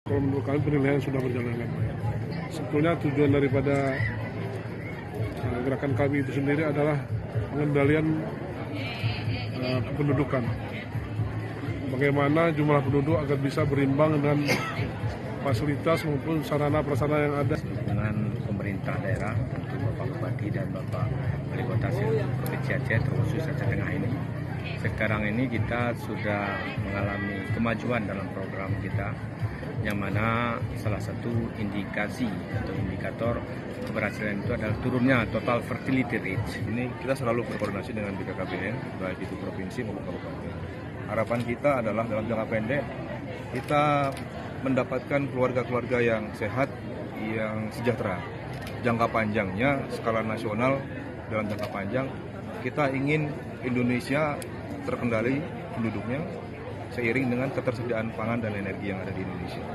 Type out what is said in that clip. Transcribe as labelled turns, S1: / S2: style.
S1: Kalau menurut kami penilaian sudah berjalan dengan baik. Sebetulnya tujuan daripada gerakan kami itu sendiri adalah pengendalian kependudukan. Bagaimana jumlah penduduk agar bisa berimbang dengan fasilitas maupun sarana prasarana yang ada.
S2: Dengan pemerintah daerah, tentu Bapak Bupati dan Bapak Wali Kota Provinsi Aceh, terkhusus Aceh Tengah ini. Sekarang ini kita sudah mengalami kemajuan dalam program kita, yang mana salah satu indikasi atau indikator keberhasilan itu adalah turunnya total fertility rate.
S3: Ini kita selalu berkoordinasi dengan BKKBN, baik itu provinsi maupun kabupaten. Harapan kita adalah dalam jangka pendek kita mendapatkan keluarga-keluarga yang sehat, yang sejahtera. Jangka panjangnya skala nasional, dalam jangka panjang kita ingin Indonesia terkendali penduduknya seiring dengan ketersediaan pangan dan energi yang ada di Indonesia.